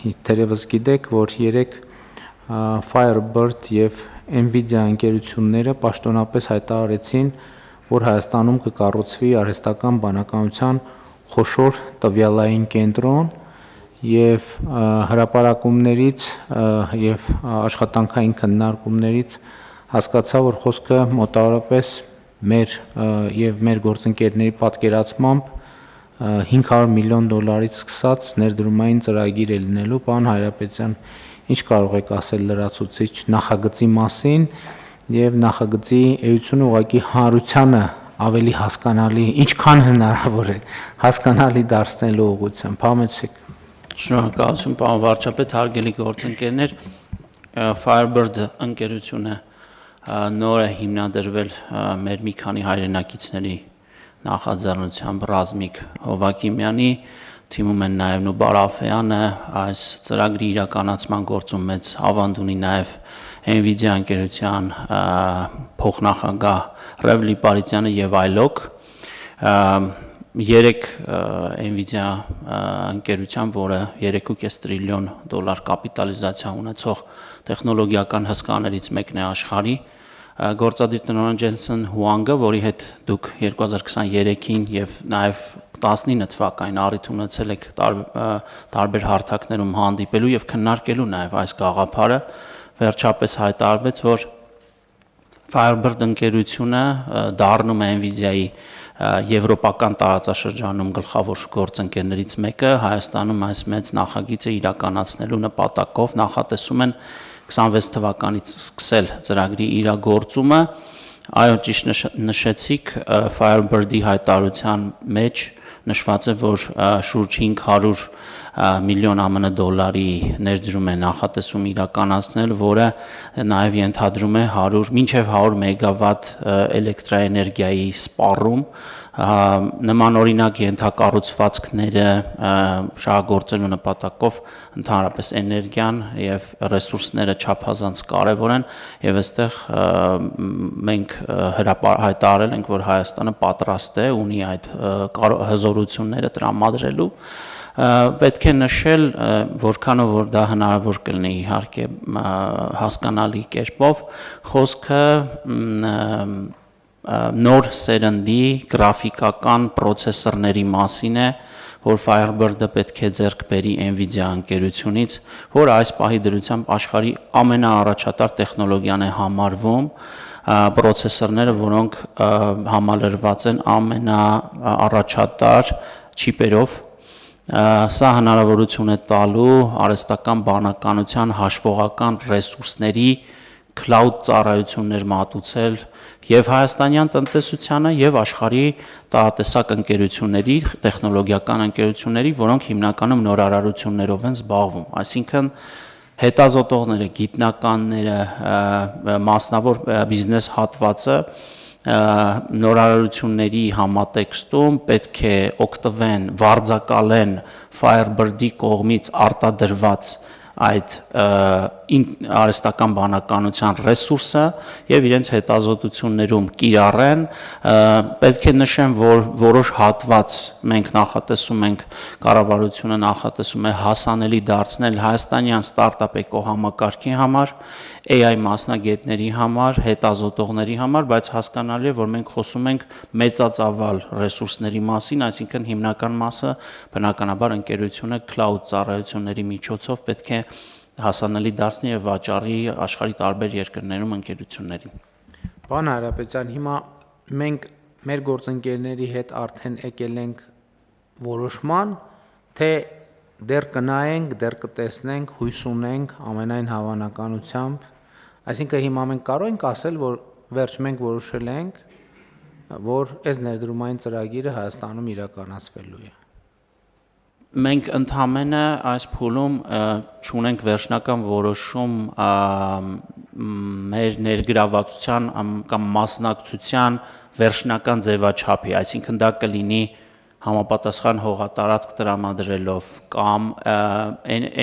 թերևս գիտեք, որ երեք Firebird եւ Nvidia ընկերությունները պաշտոնապես հայտարարեցին, որ Հայաստանում կկառուցվի արհեստական բանականության խոշոր տվյալային կենտրոն եւ հրապարակումներից եւ աշխատանքային քննարկումներից հասկացա, որ խոսքը մոտավորապես մեր գործընկերների պատկերացմամբ $500 միլիոն սկսած ներդրումային ծրագիր է լինելու, պարոն Հայրապետյան, ինչ կարող եք ասել լրացուցիչ նախագծի մասին եւ նախագծի էությունը ուղղակի հանրությանը ավելի հասկանալի, ինչքան հնարավոր է հասկանալի դարձնելու ուղղությամբ, համեցեք։ Շնորհակալություն, պարոն վարչապետ, հարգելի գործընկերներ, Firebird ընկերությունը նոր է հիմնադրվել մեր մի քանի հայրենակիցների նախաձեռնությամբ Ռազմիկ Հովակիմյանի, թիմում են նաև Նուբար Աֆեյանը, այս ծրագրի իրականացման գործում մեծ ավանդ ունի նաև Nvidia ընկերության փոխնախագահ Ռևլի Պարիսյանը եւ այլոք, երեք Nvidia ընկերության, որը $3.5 տրիլիոն կապիտալիզացիա ունեցող տեխնոլոգիական հսկաներից մեկն է աշխարհի, գործադիր տնօրեն Ջենսեն Հուանգը, որի հետ դուք 2023-ին եւ նաեւ 19 թվականին առիթ ունեցել եք տարբեր հարթակներում հանդիպելու եւ քննարկելու նաեւ այս գաղափարը, վերջապես հայտարարվեց, որ Firebird ընկերությունը դառնում է Nvidia-ի եվրոպական տարածաշրջանում գլխավոր գործընկերներից մեկը, Հայաստանում այս մեծ նախագիծը իրականացնելու նպատակով նախատեսում են 26 թվականից սկսել ծրագրի իրագործումը, այո, ճիշտ նշեցիք, Firebird-ի հայտարարության մեջ նշված է, որ շուրջ $500 միլիոն ԱՄՆ ներդրում է նախատեսում իրականացնել, որը նաև ենթադրում է մինչև 100 մեգավատ էլեկտրաէներգիայի սպառում, նման օրինակ ենթակառուցվածքները շահագործելու նպատակով ընդհանրապես էներգիան եւ ռեսուրսները չափազանց կարեւոր են եւ այստեղ մենք հայտարարել ենք, որ Հայաստանը պատրաստ է ունի այդ հզորությունները տրամադրելու, պետք է նշել, որքանով որ դա հնարավոր կլինի իհարկե հասկանալի կերպով, խոսքը նոր սերնդի գրաֆիկական պրոցեսորների մասին է, որ Firebird-ը պետք է ձեռք բերի Nvidia ընկերությունից, որ այս պահի դրությամբ աշխարհի ամենաառաջատար տեխնոլոգիան է համարվում, պրոցեսորները, որոնք համալրված են ամենաառաջատար չիպերով, սա հնարավորություն է տալու արհեստական բանականության հաշվողական ռեսուրսների cloud ծառայություններ մատուցել եւ հայաստանյան տնտեսությանը եւ աշխարհի տարատեսակ ընկերությունների, տեխնոլոգիական ընկերությունների, որոնք հիմնականում նորարարություններով են զբաղվում, այսինքն հետազոտողները, գիտնականները, մասնավոր բիզնես հատվածը նորարարությունների համատեքստում պետք է օգտվեն, վարձակալեն Firebird-ի կողմից արտադրված այդ արհեստական բանականության ռեսուրսը եւ իրենց հետազոտություններում կիրառեն, պետք է նշեմ, որ որոշ հատված մենք նախատեսում ենք, կառավարությունը նախատեսում է հասանելի դարձնել հայաստանյան ստարտափ էկոհամակարգի համար, AI մասնագետների համար, հետազոտողների համար, բայց հասկանալի է, որ մենք խոսում ենք մեծածավալ ռեսուրսների մասին, այսինքն հիմնական մասը բնականաբար ընկերությունը cloud ծառայությունների միջոցով պետք է հասանելի դարձնի եւ վաճառի աշխարհի տարբեր երկրներում ընկերություններին։ Պարոն Հայրապետյան, հիմա մենք մեր գործընկերների հետ արդեն եկել ենք որոշման, թե դեռ կնայենք, դեռ կտեսնենք, հույս ունենք ամենայն հավանականությամբ, այսինքն հիմա մենք կարող ենք ասել, որ վերջ մենք որոշել ենք, որ այս ներդրումային ծրագիրը Հայաստանում իրականացվելու է։ Մենք ընդհանրապես այս փուլում չունենք վերջնական որոշում մեր ներգրավվածության կամ մասնակցության վերջնական ձևաչափի, այսինքն դա կլինի համապատասխան հողատարածք տրամադրելով կամ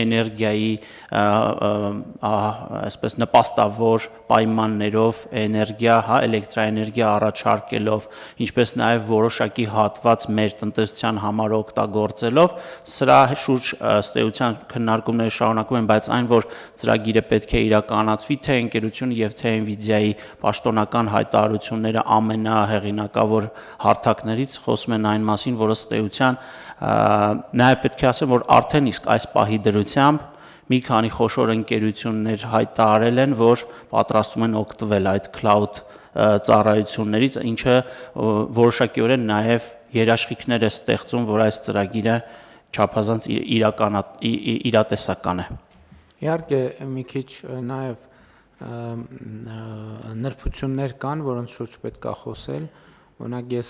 էներգիայի այսպես նպաստավոր պայմաններով էներգիա, էլեկտրաէներգիա առաջարկելով, ինչպես նաև որոշակի հատված մեր տնտեսության համար օգտագործելով, սրա շուրջ ըստ էության քննարկումները շարունակվում են, բայց այն, որ ծրագիրը պետք է իրականացվի, թե ընկերությունը եւ թե Nvidia-ի պաշտոնական հայտարարությունները ամենահեղինակավոր հարթակներից խոսում են այն մասին, որ ըստ էության նաև պետք է ասեմ, որ արդեն իսկ այս պահի դրությամբ մի քանի խոշոր ընկերություններ հայտարարել են, որ պատրաստվում են օգտվել այդ cloud ծառայություններից, ինչը որոշակիորեն նաև երաշխիքներ է ստեղծում, որ այս ծրագիրը չափազանց իրատեսական է։ Իհարկե մի քիչ նաև նրբություններ կան, որոնց շուրջ պետք է խոսել։ Օրինակ ես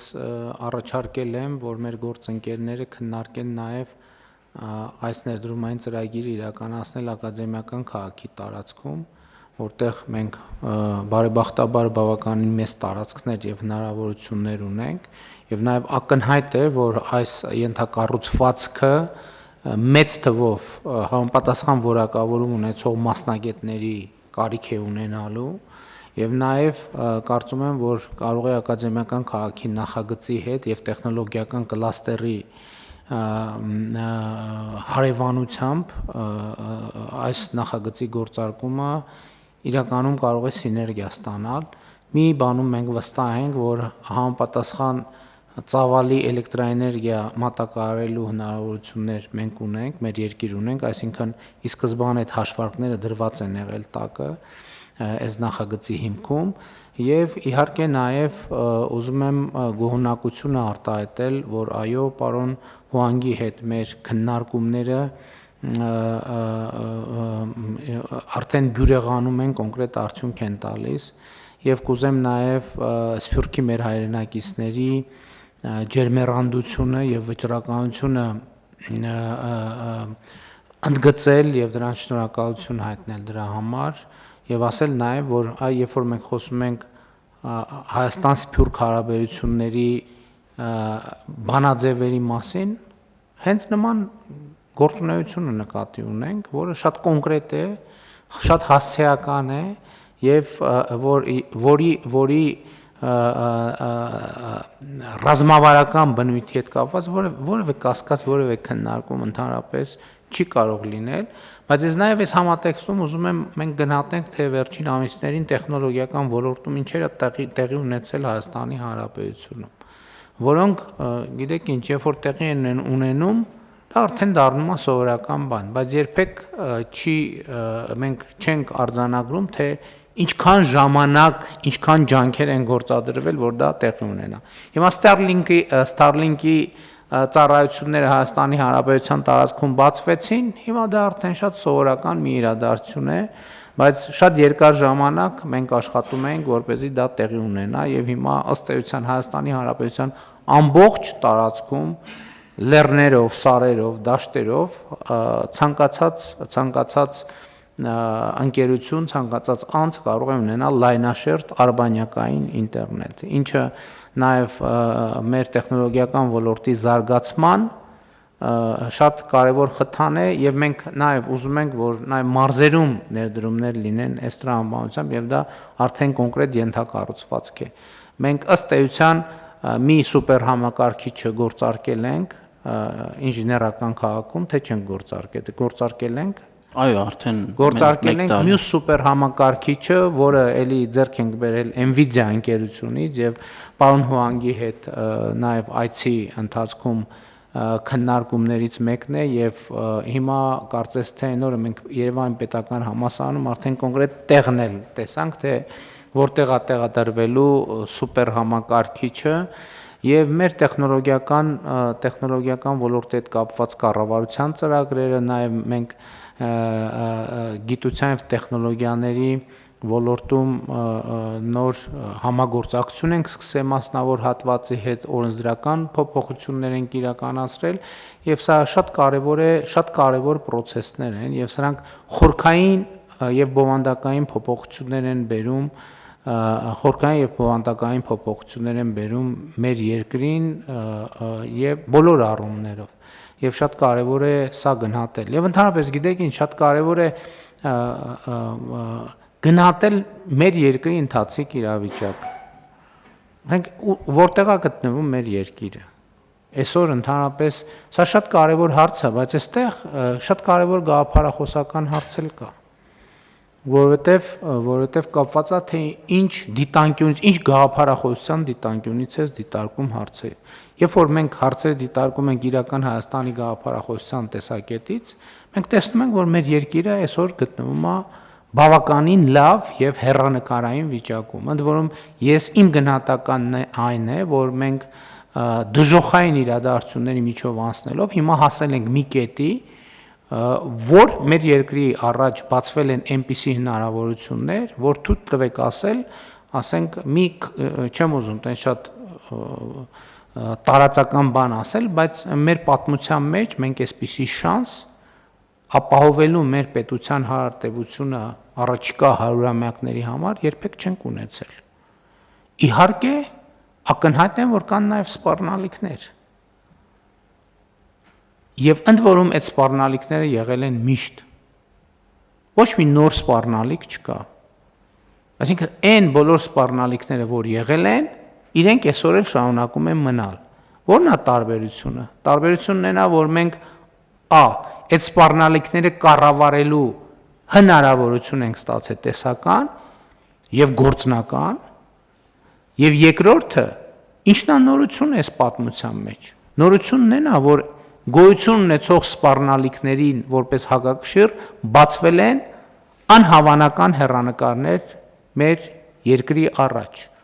առաջարկել եմ, որ մեր գործընկերները քննարկեն նաև այս ներդրումային ծրագիրը իրականացնել ակադեմիական քաղաքի տարածքում, որտեղ մենք բարեբախտաբար բավականին մեծ տարածքներ եւ հնարավորություններ ունենք, եւ նաև ակնհայտ է, որ այս ենթակառուցվածքը մեծ թվով համապատասխան որակավորում ունեցող մասնագետների կարիք է ունենալու եւ նաեւ կարծում եմ, որ կարող է ակադեմիական քաղաքի նախագծի հետ եւ տեխնոլոգիական կլաստերի հարևանությամբ այս նախագծի գործարկումը իրականում կարող է սիներգիա ստանալ։ Մի բանում մենք վստահ ենք, որ համապատասխան ծավալի էլեկտրաէներգիա մատակարարելու հնարավորություններ մենք ունենք, մեր երկիր ունենք, այսինքն ի սկզբանե այդ հաշվարկները դրված են եղել տակը այս նախագծի հիմքում եւ իհարկե նաեւ ուզում եմ գոհունակությունը արտահայտել, որ այո, պարոն Հուանգի հետ մեր քննարկումները արդեն բյուրեղանում են, կոնկրետ արդյունք են տալիս եւ կուզեմ նաեւ Սփյուռքի մեր հայրենակիցների ջերմեռանդությունը եւ վճռականությունը ընդգծել եւ դրանց շնորհակալություն հայտնել դրա համար եւ ասել նաեւ, որ երբ որ մենք խոսում ենք Հայաստան-Սփյուռք հարաբերությունների բանաձևերի մասին, հենց նման գործունեությունը նկատի ունենք, որը շատ կոնկրետ է, շատ հասցեական է եւ որի ռազմավարական բնույթի հետ կապված որևէ կասկած, որևէ քննարկում ընդհանրապես չի կարող լինել, բայց ես նաև այս համատեքստում ուզում եմ մենք գնահատենք, թե վերջին ամիսներին տեխնոլոգիական ոլորտում ինչեր է տեղի ունեցել Հայաստանի Հանրապետությունում, որոնք գիտեք ինչ, երբ որ տեղի են ունենում, դա արդեն դառնում է սովորական բան, բայց երբեք մենք չենք արձանագրում, թե ինչքան ժամանակ, ինչքան ջանքեր են գործադրվել, որ դա տեղի ունենա։ Հիմա Starlink-ի ծառայությունները Հայաստանի Հանրապետության տարածքում բացվեցին, հիմա դա արդեն շատ սովորական մի իրադարձություն է, բայց շատ երկար ժամանակ մենք աշխատում ենք, որպեսզի դա տեղի ունենա եւ հիմա ըստ էության Հայաստանի Հանրապետության ամբողջ տարածքում լեռներով, սարերով, դաշտերով ցանկացած ընկերություն, ցանկացած անձ կարող է ունենալ լայնաշերտ արբանյակային ինտերնետ, ինչը նաև մեր տեխնոլոգիական ոլորտի զարգացման շատ կարևոր խթան է եւ մենք նաև ուզում ենք, որ նաև մարզերում ներդրումներ լինեն այս տրամաբանությամբ եւ դա արդեն կոնկրետ ենթակառուցվածք է։ Մենք ըստ էության մի սուպեր համակարգիչը գործարկել ենք ինժեներական քաղաքում, թե չենք գործարկել ենք Այո, արդեն գործարկել ենք մյուս սուպեր համակարգիչը, որը էլի ձեռք ենք բերել Nvidia ընկերությունից եւ պարոն Հուանգի հետ նաեւ IT ընթացքում քննարկումներից մեկն է եւ հիմա կարծես թե այն օրը մենք Երևանի պետական համալսարանում արդեն կոնկրետ տեղն էլ տեսանք, թե որտեղ է տեղադրվելու սուպեր համակարգիչը եւ մեր տեխնոլոգիական ոլորտի հետ կապված կառավարության ծրագրերը նաեւ մենք գիտության եւ տեխնոլոգիաների ոլորտում նոր համագործակցություն ենք սկսել մասնավոր հատվածի հետ օրենսդրական փոփոխություններ ենք իրականացրել եւ սա շատ կարեւոր process-ներ են եւ սրանք խորքային եւ բովանդակային փոփոխություններ են բերում խորքային եւ բովանդակային փոփոխություններ են բերում մեր երկրին եւ բոլոր առումներով եւ շատ կարեւոր է սա գնահատել եւ ընդհանրապես գիտեք ինչ շատ կարեւոր է գնահատել մեր երկրի ընթացիկ իրավիճակը մենք որտեղ է գտնվում մեր երկիրը այսօր ընդհանրապես սա շատ կարեւոր հարց է բայց այստեղ շատ կարեւոր գաղափարախոսական հարց էլ կա որովհետև կապված է թե ինչ դիտանկյունից, ինչ գաղափարախոսության դիտանկյունից է դիտարկում հարցը։ Երբ որ մենք հարցերը դիտարկում ենք իրական Հայաստանի գաղափարախոսության տեսակետից, մենք տեսնում ենք, որ մեր երկիրը այսօր գտնվում է բավականին լավ եւ հեռանկարային վիճակում։ Ընդ որում ես իմ գնահատականն այն է, որ մենք դժոխային իրադարձությունների միջով անցնելով հիմա հասել ենք մի կետի, որ մեր երկրի առաջ բացվել են այնպիսի հնարավորություններ, որ թույլ տվեք ասենք մի չեմ ուզում տեն շատ տարածական բան ասել, բայց մեր պատմության մեջ մենք այսպիսի շանս ապահովելու մեր պետության հարարտևությունը առաջիկա հարյուրամյակների համար երբեք չենք ունեցել։ Իհարկե, ակնհայտ է, որ կան նաև սպառնալիքներ։ Եվ ընդ որում այդ սպառնալիքները եղել են միշտ։ Ոչ մի նոր սպառնալիք չկա։ Այսինքն այն բոլոր սպառնալիքները, որ եղել են, իրենք այսօր էլ շարունակում են մնալ։ Որն է տարբերությունը։ Տարբերությունն այն է, որ մենք այդ սպառնալիքները կառավարելու հնարավորություն ենք ստացել տեսական եւ գործնական, եւ երկրորդը, ինչն է նորությունը այս պատմության մեջ։ Նորությունն այն է, որ գոյություն ունեցող սպառնալիքներին որպես հակակշիռ բացվել են անհավանական հեռանկարներ մեր երկրի առաջ։